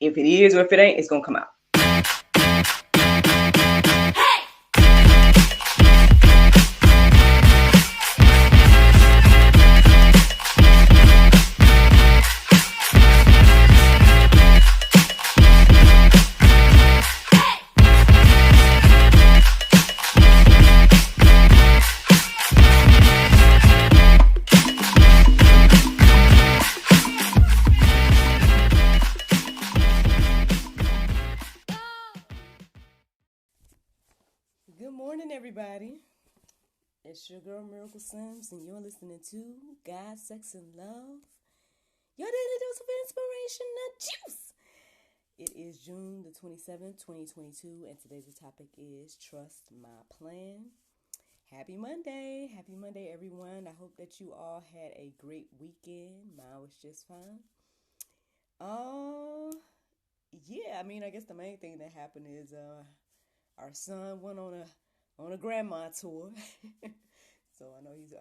If it is or if it ain't, it's gonna come out. Good morning, everybody. It's your girl Miracle Sims, and you're listening to God, Sex, and Love, your daily dose of inspiration and juice. It is June the 27th, 2022, and today's topic is Trust My Plan. Happy Monday. Happy Monday, everyone. I hope that you all had a great weekend. Mine was just fine. I guess the main thing that happened is our son went on a grandma tour. So I know he's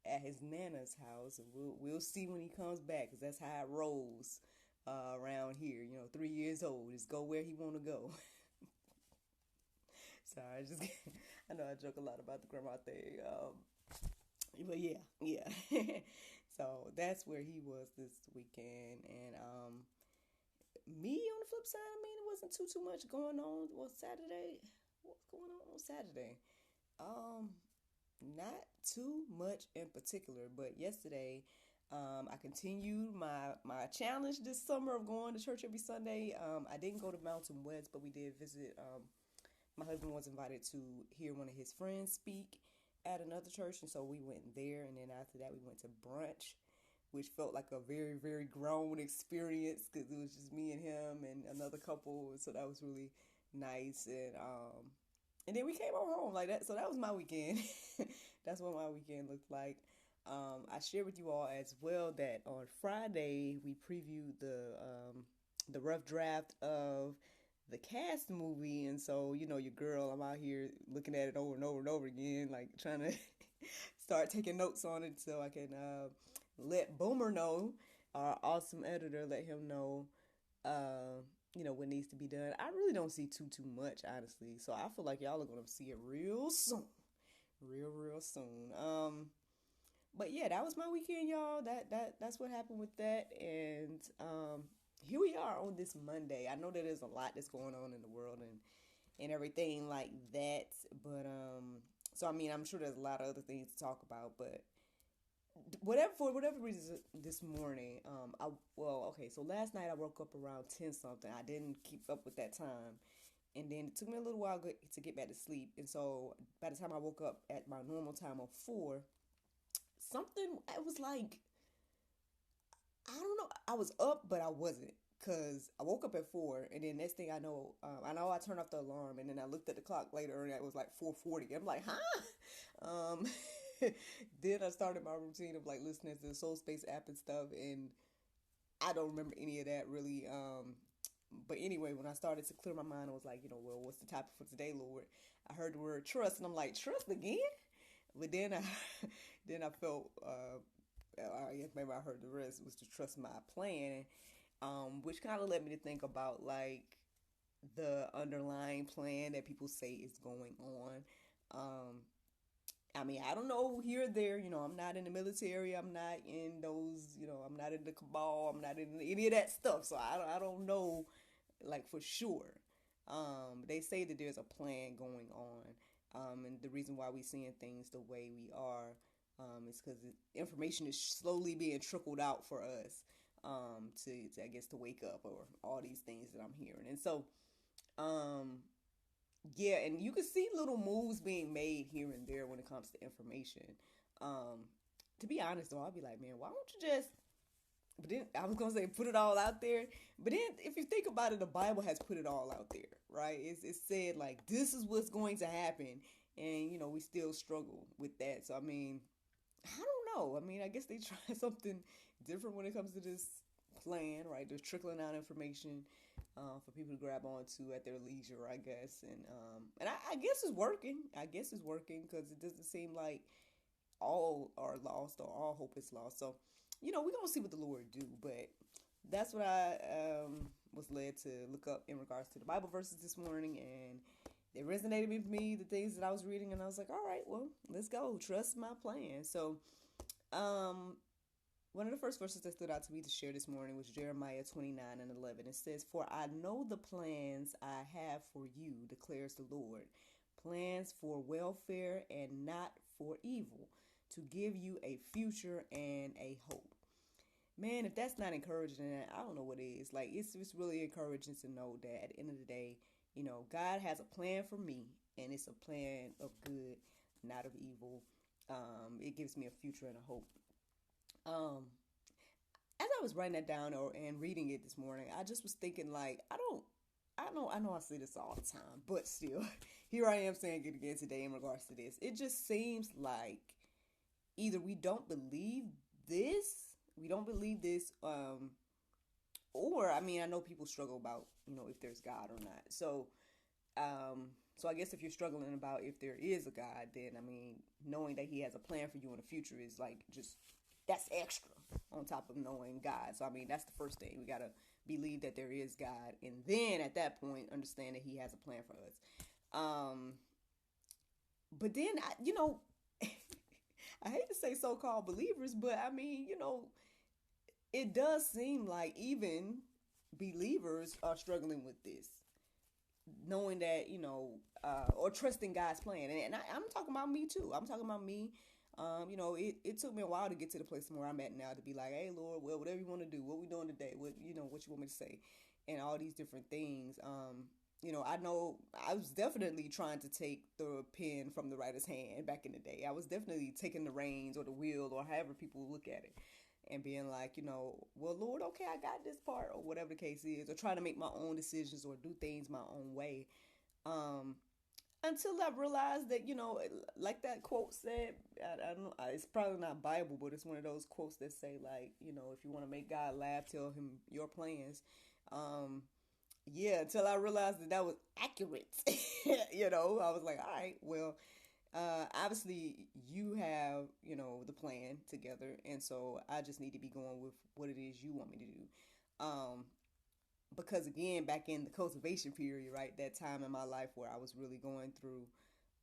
at his nana's house, and we'll see when he comes back, because that's how it rolls around here. 3 years old, just go where he want to go. Sorry, I know I joke a lot about the grandma thing, but yeah. So that's where he was this weekend, and me on the flip side, it wasn't too much going on. Well, Saturday, what's going on Saturday? Not too much in particular, but yesterday, I continued my challenge this summer of going to church every Sunday. I didn't go to Mountain West, but we did visit. My husband was invited to hear one of his friends speak at another church, and so we went there. And then after that, we went to brunch, which felt like a very, very grown experience, because it was just me and him and another couple. So that was really nice. And then we came on home like that. So that was my weekend. That's what my weekend looked like. I shared with you all as well that on Friday we previewed the rough draft of the Cast movie, and so your girl, I'm out here looking at it over and over and over again, like trying to start taking notes on it so I can let Boomer know, our awesome editor, let him know, what needs to be done. I really don't see too much, honestly. So I feel like y'all are gonna see it real soon, real soon. But yeah, that was my weekend, y'all. That's what happened with that, and here we are on this Monday. I know that there's a lot that's going on in the world and everything like that, but so I'm sure there's a lot of other things to talk about, but for whatever reason this morning, so last night I woke up around 10 something. I didn't keep up with that time, and then it took me a little while to get back to sleep, and so by the time I woke up at my normal time of 4, something, it was like, I don't know, I was up but I wasn't, because I woke up at 4, and then next thing I know I turned off the alarm, and then I looked at the clock later and it was like 4:40. I'm like, huh? Then I started my routine of like listening to the Soul Space app and stuff, and I don't remember any of that really. But anyway, when I started to clear my mind, I was like, well, what's the topic for today, Lord? I heard the word trust, and I'm like, trust again? But then I then I felt, I guess maybe I heard the rest was to trust my plan, which kind of led me to think about like the underlying plan that people say is going on. I don't know here or there. I'm not in the military. I'm not in those. I'm not in the cabal. I'm not in any of that stuff. So I don't know, like, for sure. They say that there's a plan going on, and the reason why we're seeing things the way we are, is because information is slowly being trickled out for us, to I guess to wake up, or all these things that I'm hearing, and so. Yeah, and you can see little moves being made here and there when it comes to information. To be honest, though, I'll be like, man, why don't you just? But then I was gonna say put it all out there. But then, if you think about it, the Bible has put it all out there, right? It's said like this is what's going to happen, and we still struggle with that. So I don't know. I guess they try something different when it comes to this plan, right? They're trickling out information for people to grab onto at their leisure, I guess, and I guess it's working. I guess it's working, because it doesn't seem like all are lost or all hope is lost. So, we're gonna see what the Lord do. But that's what I was was led to look up in regards to the Bible verses this morning, and it resonated with me, the things that I was reading, and I was like, all right, well, let's go. Trust my plan. So, one of the first verses that stood out to me to share this morning was Jeremiah 29:11. It says, "For I know the plans I have for you, declares the Lord, plans for welfare and not for evil, to give you a future and a hope." Man, if that's not encouraging, then I don't know what is. Like, it's really encouraging to know that at the end of the day, God has a plan for me, and it's a plan of good, not of evil. It gives me a future and a hope. As I was writing that down and reading it this morning, I just was thinking, like, I know I say this all the time, but still, here I am saying it again today in regards to this. It just seems like either we don't believe this, or I mean, I know people struggle about, if there's God or not. So I guess if you're struggling about if there is a God, then I mean, knowing that He has a plan for you in the future is like that's extra on top of knowing God. So I mean, that's the first thing. We gotta believe that there is God, and then at that point, understand that He has a plan for us. But then I hate to say so-called believers, but I mean, it does seem like even believers are struggling with this, knowing that, or trusting God's plan. And I'm talking about me too. I'm talking about me. It took me a while to get to the place where I'm at now to be like, hey, Lord, well, whatever you want to do, what we doing today, what you want me to say, and all these different things. I know I was definitely trying to take the pen from the writer's hand back in the day. I was definitely taking the reins or the wheel or however people look at it and being like, well, Lord, okay, I got this part or whatever the case is, or trying to make my own decisions or do things my own way. Until I realized that, like that quote said, I don't know, it's probably not Bible, but it's one of those quotes that say, like, if you want to make God laugh, tell Him your plans. Until I realized that was accurate. I was like, all right, well, obviously you have, the plan together. And so I just need to be going with what it is you want me to do. Because again, back in the cultivation period, right, that time in my life where I was really going through,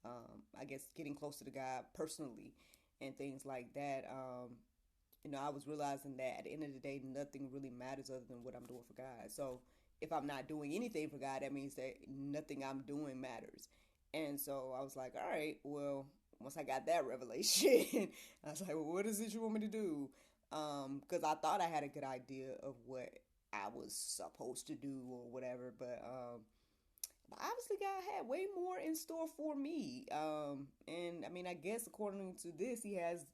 I guess, getting close to the God personally and things like that, I was realizing that at the end of the day, nothing really matters other than what I'm doing for God. So if I'm not doing anything for God, that means that nothing I'm doing matters. And so I was like, all right, well, once I got that revelation, I was like, well, what is it you want me to do? Because I thought I had a good idea of what I was supposed to do or whatever, but obviously God had way more in store for me. And I mean, I guess according to this, He has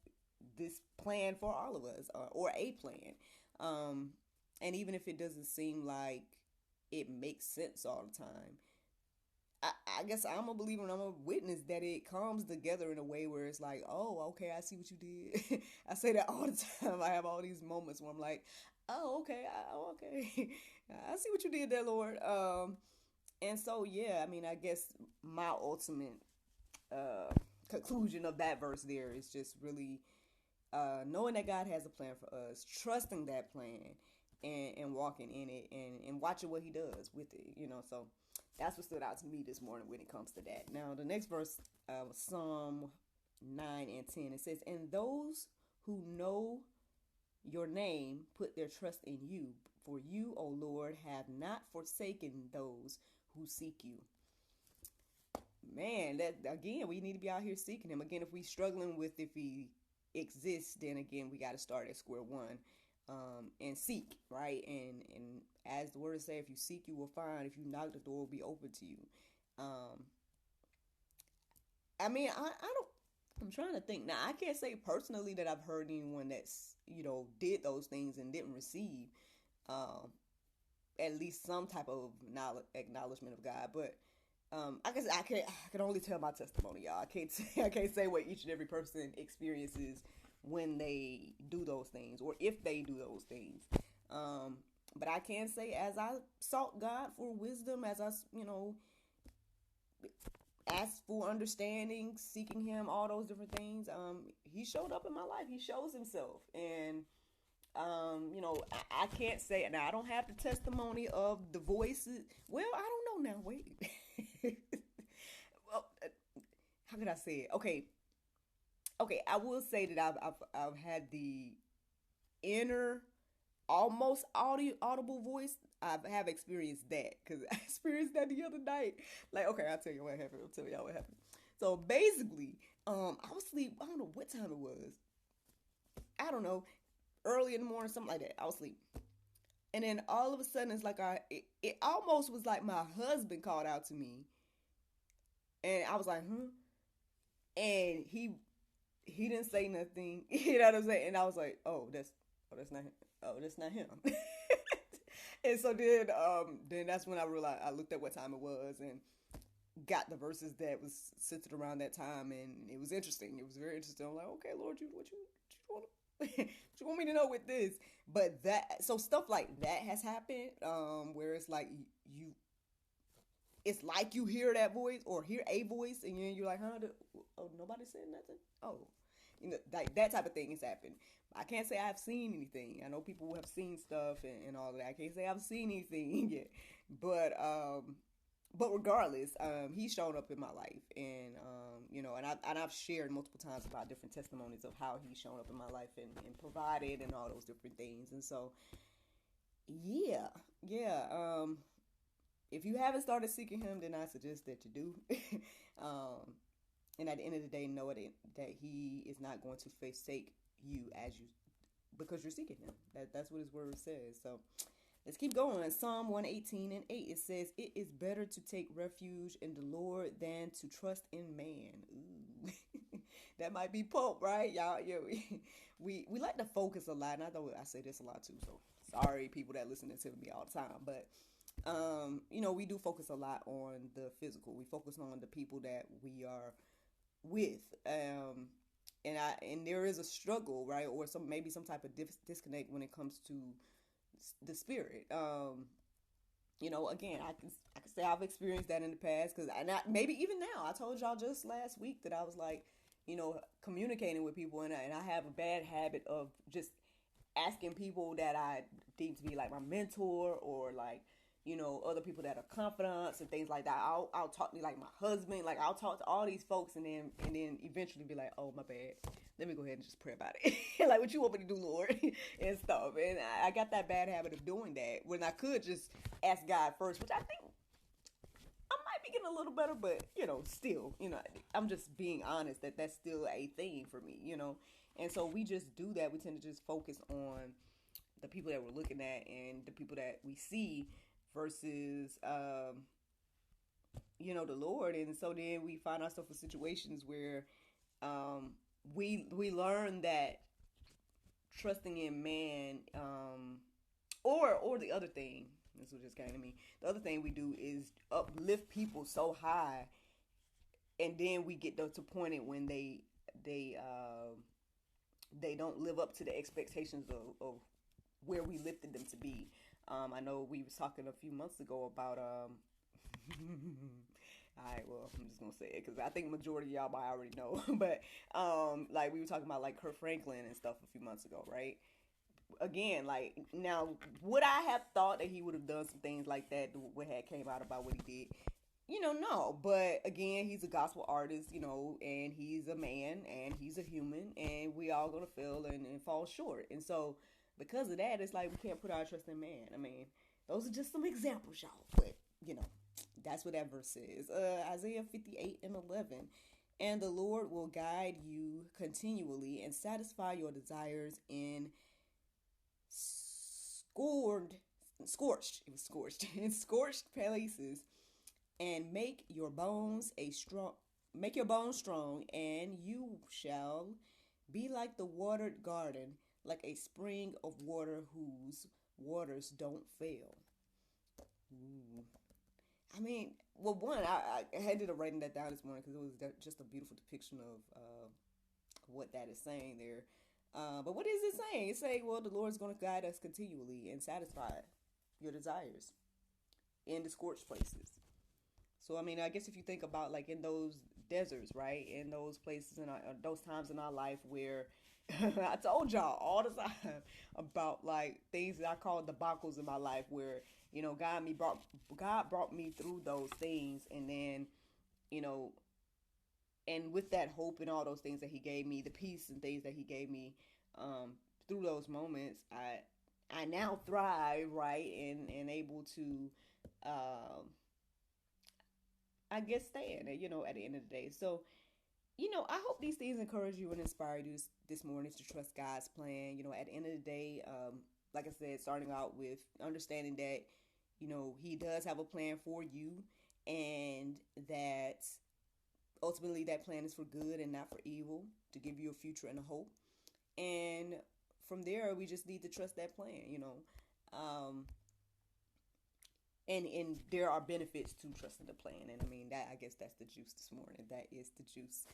this plan for all of us, or a plan. And even if it doesn't seem like it makes sense all the time, I guess I'm a believer and I'm a witness that it comes together in a way where it's like, oh, okay, I see what you did. I say that all the time. I have all these moments where I'm like, oh, okay, I see what you did there, Lord. And so, yeah, I mean, I guess my ultimate conclusion of that verse there is just really knowing that God has a plan for us, trusting that plan, and walking in it, and watching what He does with it, so that's what stood out to me this morning when it comes to that. Now, the next verse, Psalm 9 and 10, it says, "And those who know your name put their trust in you, for you, O Lord, have not forsaken those who seek you." Man, that again, we need to be out here seeking Him. Again, if we struggling with if He exists, then again, we got to start at square one. And seek, right? And as the word say, if you seek, you will find. If you knock, the door will be open to you. I mean, I'm trying to think. Now, I can't say personally that I've heard anyone that's, did those things and didn't receive at least some type of acknowledgement of God. But I guess I can only tell my testimony, y'all. I can't say what each and every person experiences when they do those things or if they do those things. But I can say, as I sought God for wisdom, as I, asked for understanding, seeking Him, all those different things, He showed up in my life. He shows Himself. And I can't say it now. I don't have the testimony of the voices. Well, I don't know now. Wait. Well, how could I say it? Okay, okay. I will say that I've had the inner, almost audible voice. I have experienced that because I experienced that the other night. Like, okay, I'll tell you what happened. I'll tell y'all what happened. So basically, I was asleep. I don't know what time it was. I don't know, early in the morning, something like that. I was asleep. And then all of a sudden, it's like it almost was like my husband called out to me, and I was like, huh? And he didn't say nothing. You know what I'm saying? And I was like, that's not him. Oh, that's not him. And so then that's when I realized, I looked at what time it was and got the verses that was centered around that time, and it was interesting. It was very interesting. I'm like, okay, Lord, what you want? What you want me to know with this? But that, so stuff like that has happened, where it's like you, it's like you hear that voice or hear a voice, and you're like, huh? Oh, nobody said nothing. Oh, like that type of thing has happened. I can't say I've seen anything. I know people who have seen stuff and all of that. I can't say I've seen anything yet, but regardless, he's shown up in my life, and I've shared multiple times about different testimonies of how he's shown up in my life and provided and all those different things. And so, yeah, yeah. If you haven't started seeking him, then I suggest that you do. um, and at the end of the day, know that he is not going to forsake you as you because you're seeking him. That's what his word says. So let's keep going. Psalm 118:8, it says, "It is better to take refuge in the Lord than to trust in man." Ooh. That might be Pope, right? Y'all, yeah, we like to focus a lot, and I know I say this a lot too, so sorry people that listen to me all the time, but we do focus a lot on the physical. We focus on the people that we are with. And there is a struggle, right? Or maybe some type of disconnect when it comes to the spirit. Again, I can say I've experienced that in the past, because maybe even now. I told y'all just last week that I was like, communicating with people, and I have a bad habit of just asking people that I deem to be like my mentor, or like, other people that are confidants and things like that. I'll talk to like my husband, like I'll talk to all these folks, and then eventually be like, oh, my bad. Let me go ahead and just pray about it. Like, what you want me to do, Lord, and stuff. And I got that bad habit of doing that when I could just ask God first, which I think I might be getting a little better, but still, I'm just being honest that that's still a thing for me, And so we just do that. We tend to just focus on the people that we're looking at and the people that we see versus the Lord. And so then we find ourselves in situations where we learn that trusting in man, or the other thing, this was just came to me, the other thing we do is uplift people so high, and then we get to point it when they don't live up to the expectations of where we lifted them to be. I know we was talking a few months ago about all right, well, I'm just gonna say it because I think majority of y'all might already know. But like we were talking about like Kurt Franklin and stuff a few months ago, right? Again, like, now, would I have thought that he would have done some things like that? What had came out about what he did? No. But again, he's a gospel artist, and he's a man, and he's a human, and we all gonna fail and fall short. And so, because of that, it's like we can't put our trust in man. I mean, those are just some examples, y'all. But that's what that verse says. Isaiah 58:11. "And the Lord will guide you continually and satisfy your desires in scorched, it was scorched, in scorched places, and make your bones strong, and you shall be like the watered garden, like a spring of water whose waters don't fail." Ooh. I mean, well, one, I ended up writing that down this morning because it was just a beautiful depiction of what that is saying there. But what is it saying? It's saying, well, the Lord's going to guide us continually and satisfy your desires in the scorched places. So I mean, I guess if you think about like in those deserts, right, in those places and those times in our life where I told y'all all the time about like things that I call debacles in my life, where God brought me through those things, and then you know, and with that hope and all those things that He gave me, the peace and things that He gave me through those moments, I now thrive, right, and able to um, I guess stand, at the end of the day. So, I hope these things encourage you and inspire you this morning to trust God's plan. At the end of the day, like I said, starting out with understanding that, He does have a plan for you, and that ultimately that plan is for good and not for evil, to give you a future and a hope. And from there, we just need to trust that plan. Um, and there are benefits to trusting the plan, and I mean that, I guess that's the juice this morning. That is the juice.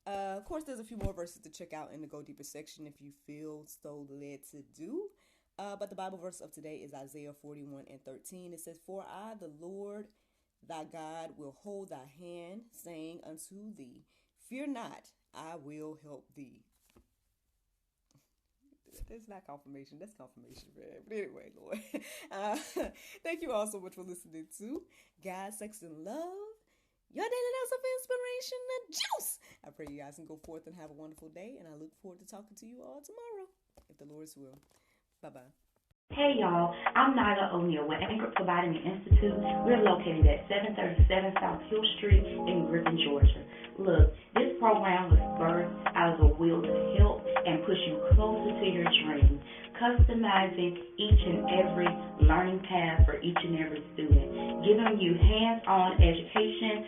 Of course, there's a few more verses to check out in the Go Deeper section if you feel so led to do. But the Bible verse of today is Isaiah 41:13. It says, "For I, the Lord thy God, will hold thy hand, saying unto thee, Fear not, I will help thee." That's not confirmation. That's confirmation, man. But anyway, Lord. Uh, Thank you all so much for listening to God, Sex, and Love, your daily dose of inspiration and juice. I pray you guys can go forth and have a wonderful day, and I look forward to talking to you all tomorrow, if the Lord's will. Bye-bye. Hey y'all, I'm Nyla O'Neill with Anchor Providing Institute. We're located at 737 South Hill Street in Griffin, Georgia. Look, this program was birthed out of a will to help and push you closer to your dream, customizing each and every learning path for each and every student, giving you hands-on education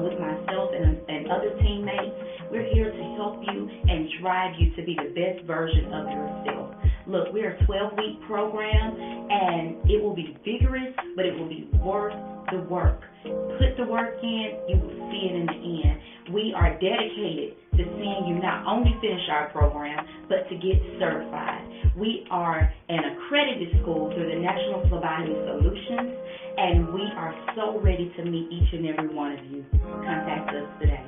with myself and other teammates. We're here to help you and drive you to be the best version of yourself. Look, we're a 12-week program, and it will be vigorous, but it will be worth the work. Put the work in, you will see it in the end. We are dedicated to seeing you not only finish our program, but to get certified. We are an accredited school through the National Phlebotomy Solutions, and we are so ready to meet each and every one of you. Contact us today.